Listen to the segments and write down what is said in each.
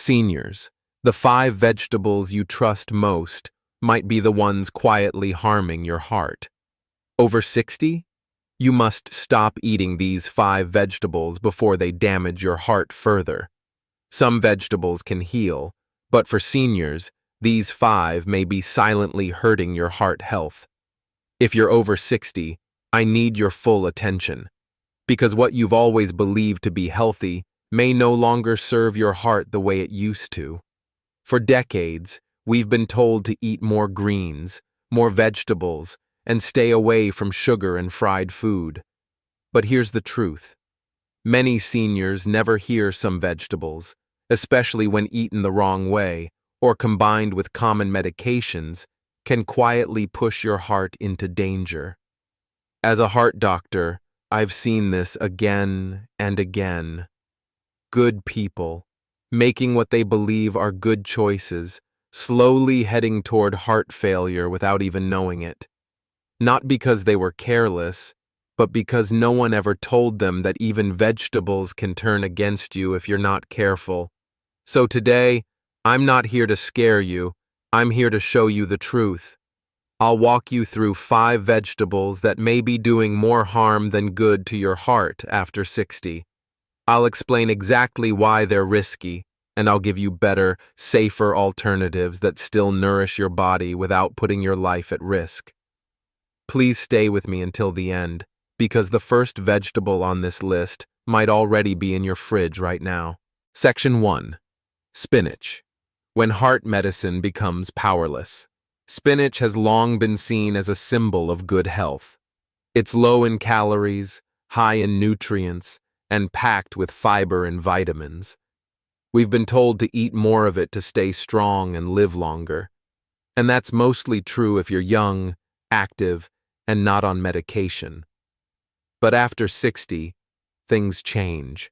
Seniors, the 5 vegetables you trust most might be the ones quietly harming your heart. Over 60? You must stop eating these 5 vegetables before they damage your heart further. Some vegetables can heal, but for seniors, these 5 may be silently hurting your heart health. If you're over 60, I need your full attention, because what you've always believed to be healthy may no longer serve your heart the way it used to. For decades, we've been told to eat more greens, more vegetables, and stay away from sugar and fried food. But here's the truth. Many seniors never hear some vegetables, especially when eaten the wrong way or combined with common medications, can quietly push your heart into danger. As a heart doctor, I've seen this again and again. Good people, making what they believe are good choices, slowly heading toward heart failure without even knowing it. Not because they were careless, but because no one ever told them that even vegetables can turn against you if you're not careful. So today, I'm not here to scare you, I'm here to show you the truth. I'll walk you through 5 vegetables that may be doing more harm than good to your heart after 60. I'll explain exactly why they're risky, and I'll give you better, safer alternatives that still nourish your body without putting your life at risk. Please stay with me until the end, because the first vegetable on this list might already be in your fridge right now. Section 1. Spinach. When heart medicine becomes powerless. Spinach has long been seen as a symbol of good health. It's low in calories, high in nutrients, and packed with fiber and vitamins. We've been told to eat more of it to stay strong and live longer. And that's mostly true if you're young, active, and not on medication. But after 60, things change,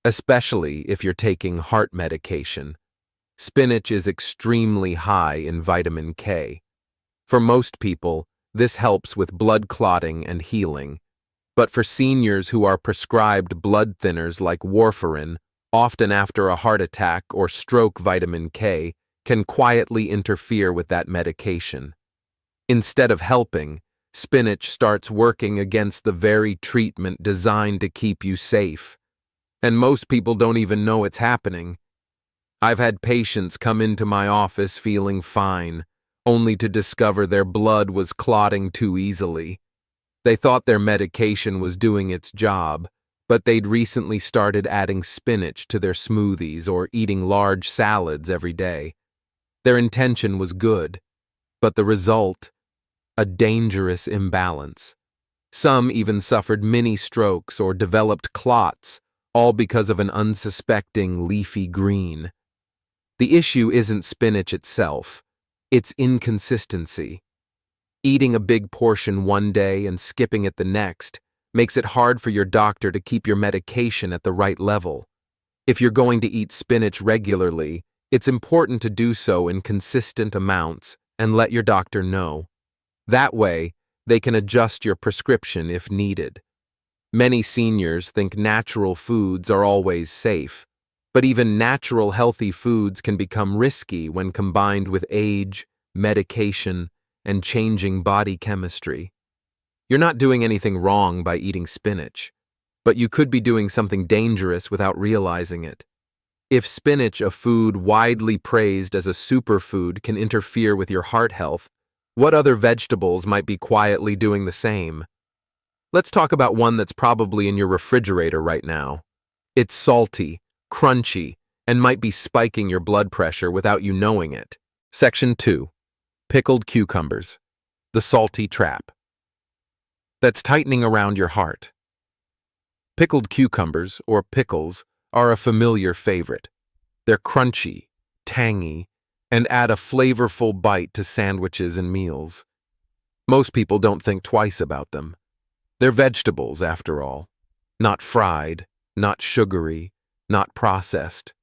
especially if you're taking heart medication. Spinach is extremely high in vitamin K. For most people, this helps with blood clotting and healing. But for seniors who are prescribed blood thinners like warfarin, often after a heart attack or stroke, vitamin K can quietly interfere with that medication. Instead of helping, spinach starts working against the very treatment designed to keep you safe. And most people don't even know it's happening. I've had patients come into my office feeling fine, only to discover their blood was clotting too easily. They thought their medication was doing its job, but they'd recently started adding spinach to their smoothies or eating large salads every day. Their intention was good, but the result? A dangerous imbalance. Some even suffered mini strokes or developed clots, all because of an unsuspecting leafy green. The issue isn't spinach itself, it's inconsistency. Eating a big portion one day and skipping it the next makes it hard for your doctor to keep your medication at the right level. If you're going to eat spinach regularly, it's important to do so in consistent amounts and let your doctor know. That way, they can adjust your prescription if needed. Many seniors think natural foods are always safe, but even natural healthy foods can become risky when combined with age, medication, and changing body chemistry. You're not doing anything wrong by eating spinach, but you could be doing something dangerous without realizing it. If spinach, a food widely praised as a superfood, can interfere with your heart health, what other vegetables might be quietly doing the same? Let's talk about one that's probably in your refrigerator right now. It's salty, crunchy, and might be spiking your blood pressure without you knowing it. Section 2. Pickled cucumbers. The salty trap. That's tightening around your heart. Pickled cucumbers, or pickles, are a familiar favorite. They're crunchy, tangy, and add a flavorful bite to sandwiches and meals. Most people don't think twice about them. They're vegetables, after all. Not fried, not sugary, not processed.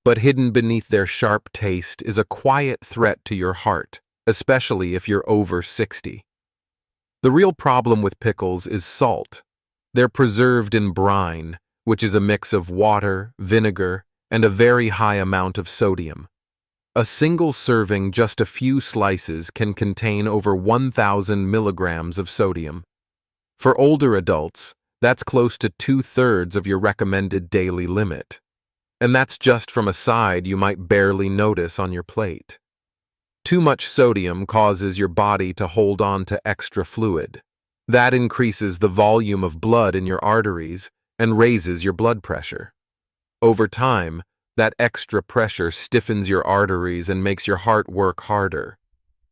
But hidden beneath their sharp taste is a quiet threat to your heart, especially if you're over 60. The real problem with pickles is salt. They're preserved in brine, which is a mix of water, vinegar, and a very high amount of sodium. A single serving, just a few slices, can contain over 1,000 milligrams of sodium. For older adults, that's close to 2/3 of your recommended daily limit. And that's just from a side you might barely notice on your plate. Too much sodium causes your body to hold on to extra fluid. That increases the volume of blood in your arteries and raises your blood pressure. Over time, that extra pressure stiffens your arteries and makes your heart work harder.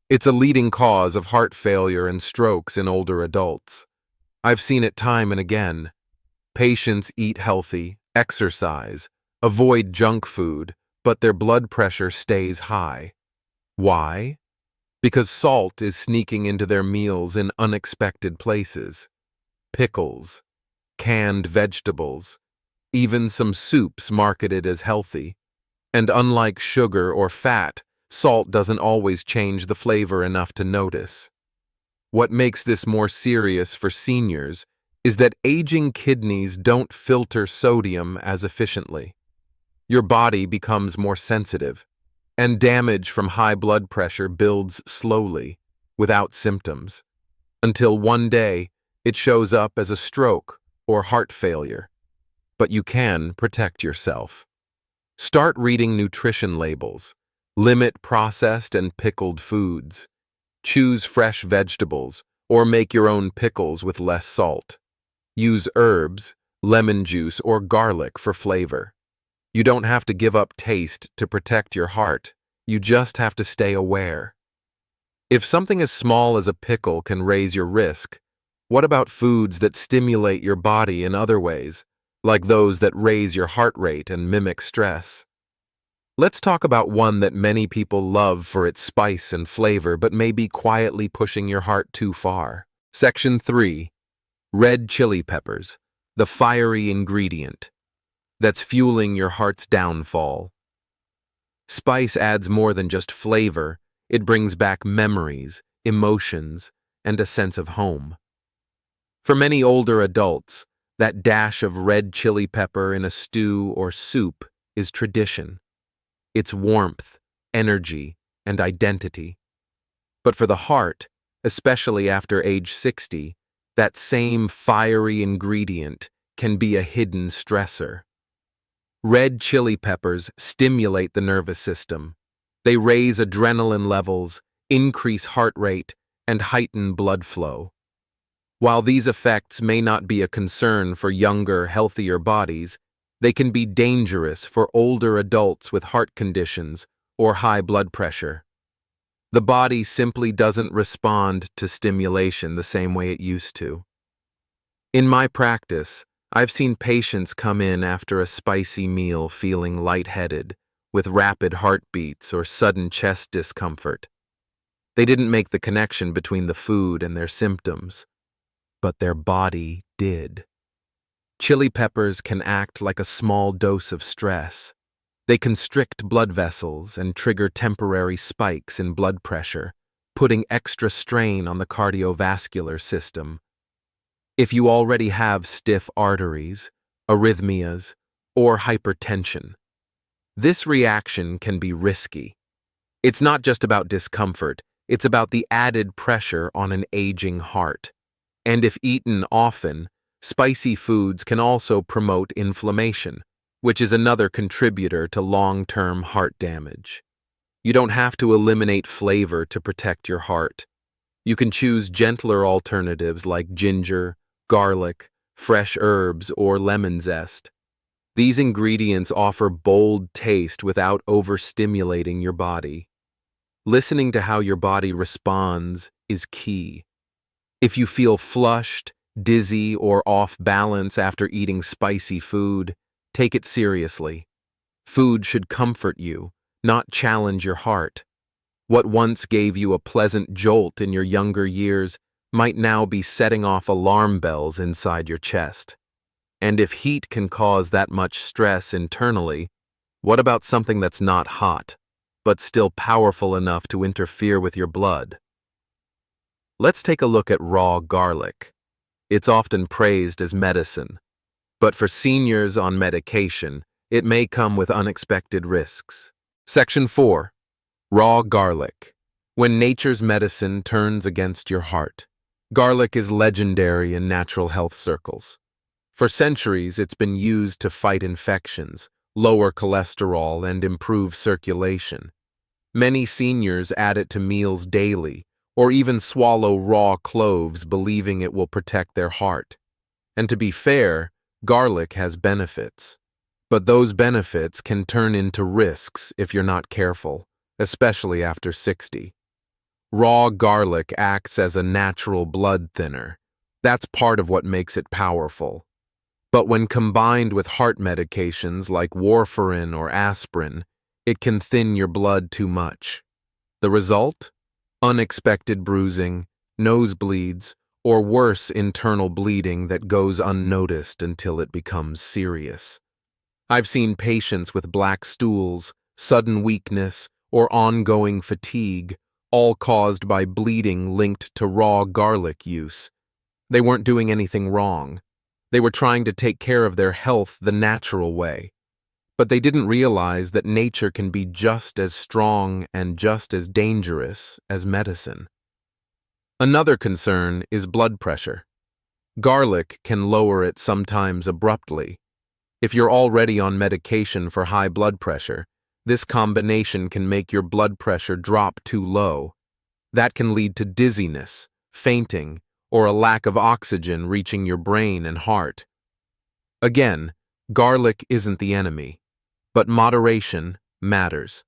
It's a leading cause of heart failure and strokes in older adults. I've seen it time and again. Patients eat healthy, exercise, avoid junk food, but their blood pressure stays high. Why? Because salt is sneaking into their meals in unexpected places. Pickles, canned vegetables, even some soups marketed as healthy. And unlike sugar or fat, salt doesn't always change the flavor enough to notice. What makes this more serious for seniors is that aging kidneys don't filter sodium as efficiently. Your body becomes more sensitive, and damage from high blood pressure builds slowly, without symptoms, until one day it shows up as a stroke or heart failure. But you can protect yourself. Start reading nutrition labels. Limit processed and pickled foods. Choose fresh vegetables, or make your own pickles with less salt. Use herbs, lemon juice, or garlic for flavor. You don't have to give up taste to protect your heart. You just have to stay aware. If something as small as a pickle can raise your risk, what about foods that stimulate your body in other ways, like those that raise your heart rate and mimic stress? Let's talk about one that many people love for its spice and flavor, but may be quietly pushing your heart too far. Section 3. Red chili peppers, the fiery ingredient that's fueling your heart's downfall. Spice adds more than just flavor. It brings back memories, emotions, and a sense of home. For many older adults, that dash of red chili pepper in a stew or soup is tradition. It's warmth, energy, and identity. But for the heart, especially after age 60, that same fiery ingredient can be a hidden stressor. Red chili peppers stimulate the nervous system. They raise adrenaline levels, increase heart rate, and heighten blood flow. While these effects may not be a concern for younger, healthier bodies, they can be dangerous for older adults with heart conditions or high blood pressure. The body simply doesn't respond to stimulation the same way it used to. In my practice, I've seen patients come in after a spicy meal feeling lightheaded, with rapid heartbeats or sudden chest discomfort. They didn't make the connection between the food and their symptoms, but their body did. Chili peppers can act like a small dose of stress. They constrict blood vessels and trigger temporary spikes in blood pressure, putting extra strain on the cardiovascular system. If you already have stiff arteries, arrhythmias, or hypertension, this reaction can be risky. It's not just about discomfort, it's about the added pressure on an aging heart. And if eaten often, spicy foods can also promote inflammation, which is another contributor to long-term heart damage. You don't have to eliminate flavor to protect your heart. You can choose gentler alternatives like ginger, garlic, fresh herbs, or lemon zest. These ingredients offer bold taste without overstimulating your body. Listening to how your body responds is key. If you feel flushed, dizzy, or off balance after eating spicy food, take it seriously. Food should comfort you, not challenge your heart. What once gave you a pleasant jolt in your younger years might now be setting off alarm bells inside your chest. And if heat can cause that much stress internally, what about something that's not hot, but still powerful enough to interfere with your blood? Let's take a look at raw garlic. It's often praised as medicine, but for seniors on medication, it may come with unexpected risks. Section 4. Raw garlic. When nature's medicine turns against your heart. Garlic is legendary in natural health circles. For centuries, it's been used to fight infections, lower cholesterol, and improve circulation. Many seniors add it to meals daily, or even swallow raw cloves believing it will protect their heart. And to be fair, garlic has benefits. But those benefits can turn into risks if you're not careful, especially after 60. Raw garlic acts as a natural blood thinner. That's part of what makes it powerful. But when combined with heart medications like warfarin or aspirin, it can thin your blood too much. The result? Unexpected bruising, nosebleeds, or worse, internal bleeding that goes unnoticed until it becomes serious. I've seen patients with black stools, sudden weakness, or ongoing fatigue, all caused by bleeding linked to raw garlic use. They weren't doing anything wrong. They were trying to take care of their health the natural way. But they didn't realize that nature can be just as strong and just as dangerous as medicine. Another concern is blood pressure. Garlic can lower it sometimes abruptly. If you're already on medication for high blood pressure, this combination can make your blood pressure drop too low. That can lead to dizziness, fainting, or a lack of oxygen reaching your brain and heart. Again, garlic isn't the enemy, but moderation matters.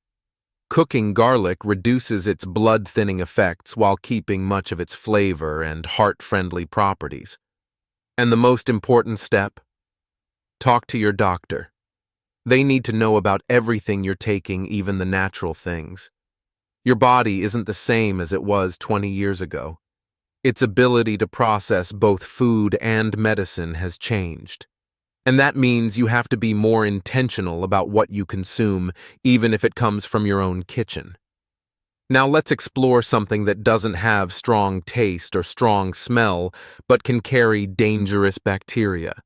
Cooking garlic reduces its blood-thinning effects while keeping much of its flavor and heart-friendly properties. And the most important step? Talk to your doctor. They need to know about everything you're taking, even the natural things. Your body isn't the same as it was 20 years ago. Its ability to process both food and medicine has changed. And that means you have to be more intentional about what you consume, even if it comes from your own kitchen. Now let's explore something that doesn't have strong taste or strong smell, but can carry dangerous bacteria.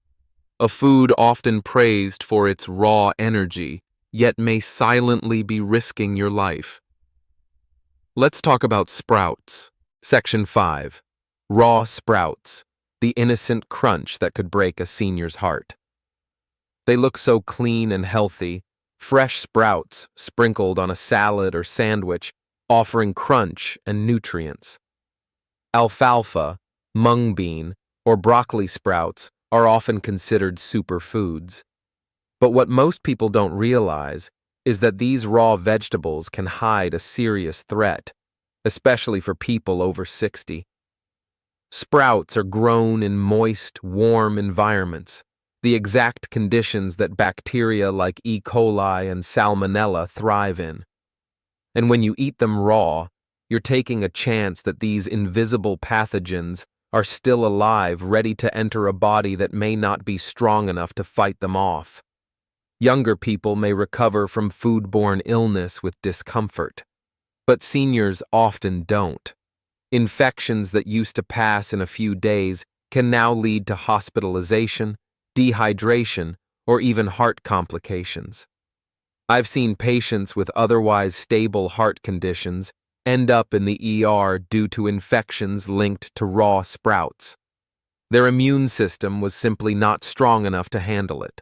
A food often praised for its raw energy, yet may silently be risking your life. Let's talk about sprouts. Section 5. Raw sprouts, the innocent crunch that could break a senior's heart. They look so clean and healthy, fresh sprouts sprinkled on a salad or sandwich, offering crunch and nutrients. Alfalfa, mung bean, or broccoli sprouts are often considered superfoods. But what most people don't realize is that these raw vegetables can hide a serious threat, especially for people over 60. Sprouts are grown in moist, warm environments, the exact conditions that bacteria like E. coli and Salmonella thrive in. And when you eat them raw, you're taking a chance that these invisible pathogens are still alive, ready to enter a body that may not be strong enough to fight them off. Younger people may recover from foodborne illness with discomfort, but seniors often don't. Infections that used to pass in a few days can now lead to hospitalization, dehydration, or even heart complications. I've seen patients with otherwise stable heart conditions end up in the ER due to infections linked to raw sprouts. Their immune system was simply not strong enough to handle it.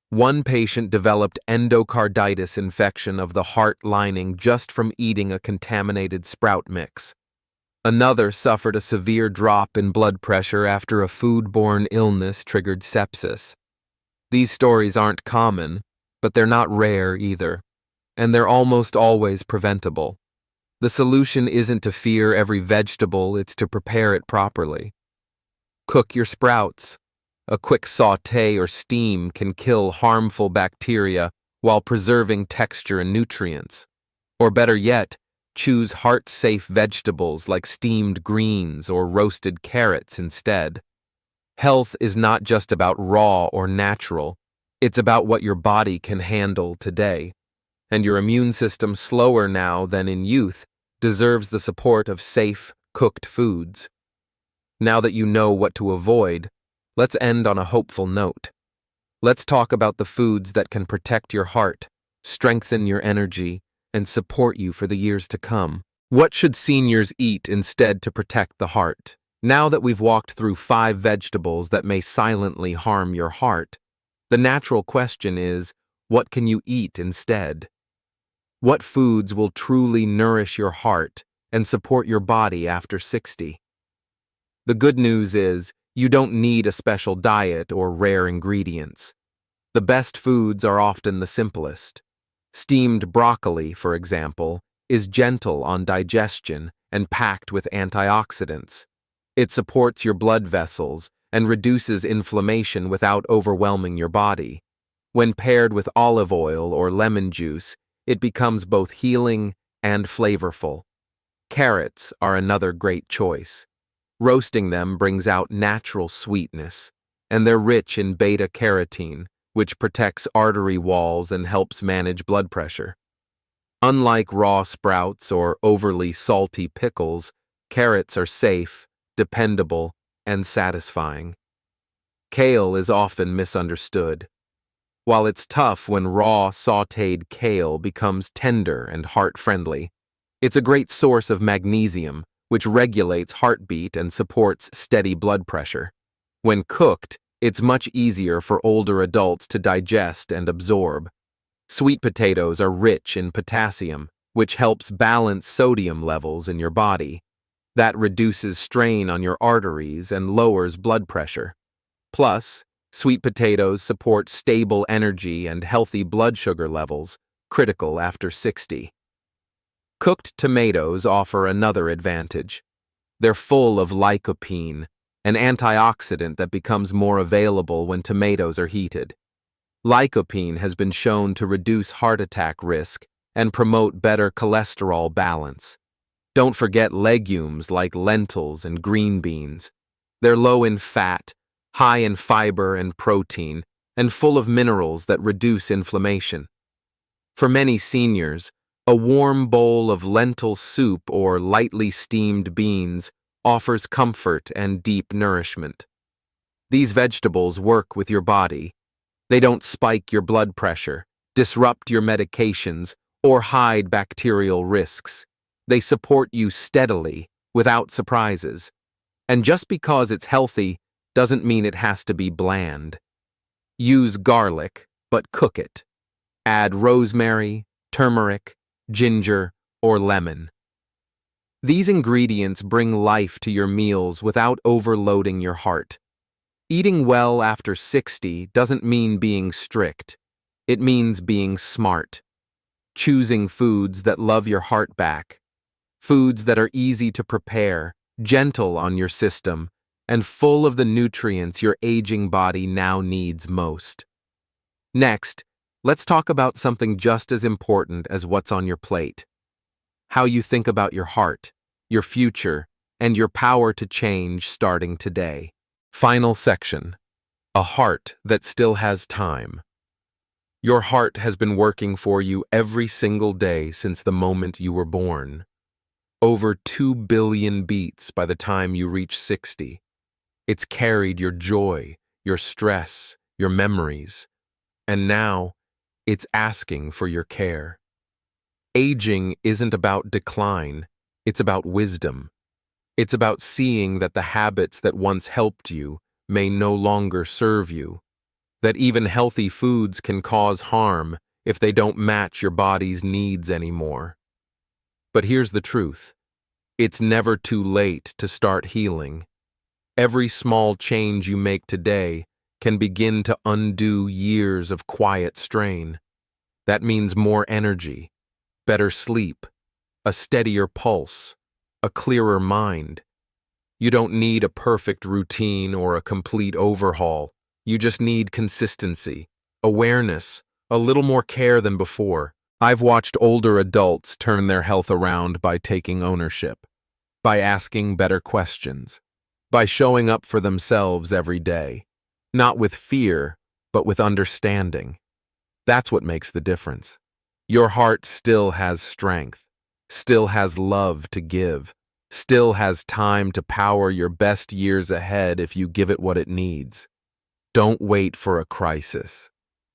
One patient developed endocarditis infection of the heart lining just from eating a contaminated sprout mix. Another suffered a severe drop in blood pressure after a foodborne illness triggered sepsis. These stories aren't common, but they're not rare either, and they're almost always preventable. The solution isn't to fear every vegetable, it's to prepare it properly. Cook your sprouts. A quick sauté or steam can kill harmful bacteria while preserving texture and nutrients. Or better yet, choose heart-safe vegetables like steamed greens or roasted carrots instead. Health is not just about raw or natural, it's about what your body can handle today. And your immune system, slower now than in youth, deserves the support of safe, cooked foods. Now that you know what to avoid, let's end on a hopeful note. Let's talk about the foods that can protect your heart, strengthen your energy, and support you for the years to come. What should seniors eat instead to protect the heart? Now that we've walked through 5 vegetables that may silently harm your heart, the natural question is, what can you eat instead? What foods will truly nourish your heart and support your body after 60? The good news is, you don't need a special diet or rare ingredients. The best foods are often the simplest. Steamed broccoli, for example, is gentle on digestion and packed with antioxidants. It supports your blood vessels and reduces inflammation without overwhelming your body. When paired with olive oil or lemon juice, it becomes both healing and flavorful. Carrots are another great choice. Roasting them brings out natural sweetness, and they're rich in beta-carotene, which protects artery walls and helps manage blood pressure. Unlike raw sprouts or overly salty pickles, carrots are safe, dependable, and satisfying. Kale is often misunderstood. While it's tough when raw, sautéed kale becomes tender and heart-friendly, it's a great source of magnesium, which regulates heartbeat and supports steady blood pressure. When cooked, it's much easier for older adults to digest and absorb. Sweet potatoes are rich in potassium, which helps balance sodium levels in your body. That reduces strain on your arteries and lowers blood pressure. Plus, sweet potatoes support stable energy and healthy blood sugar levels, critical after 60. Cooked tomatoes offer another advantage. They're full of lycopene, an antioxidant that becomes more available when tomatoes are heated. Lycopene has been shown to reduce heart attack risk and promote better cholesterol balance. Don't forget legumes like lentils and green beans. They're low in fat, high in fiber and protein, and full of minerals that reduce inflammation. For many seniors, a warm bowl of lentil soup or lightly steamed beans offers comfort and deep nourishment. These vegetables work with your body. They don't spike your blood pressure, disrupt your medications, or hide bacterial risks. They support you steadily, without surprises. And just because it's healthy doesn't mean it has to be bland. Use garlic, but cook it. Add rosemary, turmeric, ginger, or lemon. These ingredients bring life to your meals without overloading your heart. Eating well after 60 doesn't mean being strict. It means being smart. Choosing foods that love your heart back. Foods that are easy to prepare, gentle on your system, and full of the nutrients your aging body now needs most. Next, let's talk about something just as important as what's on your plate. How you think about your heart, your future, and your power to change starting today. Final section. A heart that still has time. Your heart has been working for you every single day since the moment you were born. Over 2 billion beats by the time you reach 60. It's carried your joy, your stress, your memories, and now it's asking for your care. Aging isn't about decline, it's about wisdom. It's about seeing that the habits that once helped you may no longer serve you, that even healthy foods can cause harm if they don't match your body's needs anymore. But here's the truth. It's never too late to start healing. Every small change you make today can begin to undo years of quiet strain. That means more energy, better sleep, a steadier pulse, a clearer mind. You don't need a perfect routine or a complete overhaul. You just need consistency, awareness, a little more care than before. I've watched older adults turn their health around by taking ownership, by asking better questions, by showing up for themselves every day, not with fear, but with understanding. That's what makes the difference. Your heart still has strength, still has love to give, still has time to power your best years ahead if you give it what it needs. Don't wait for a crisis.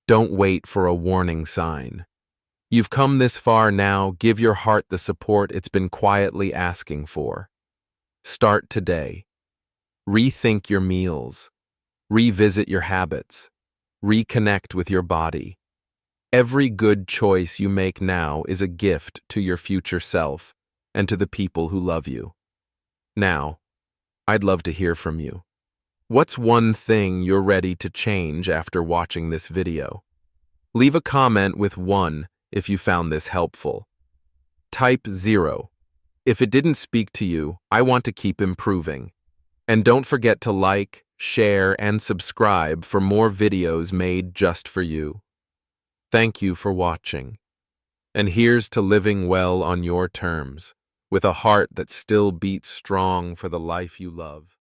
Don't wait for a warning sign. You've come this far now, give your heart the support it's been quietly asking for. Start today. Rethink your meals. Revisit your habits. Reconnect with your body. Every good choice you make now is a gift to your future self and to the people who love you. Now, I'd love to hear from you. What's one thing you're ready to change after watching this video? Leave a comment with 1 if you found this helpful. Type 0. If it didn't speak to you, I want to keep improving. And don't forget to like, share, and subscribe for more videos made just for you. Thank you for watching. And here's to living well on your terms, with a heart that still beats strong for the life you love.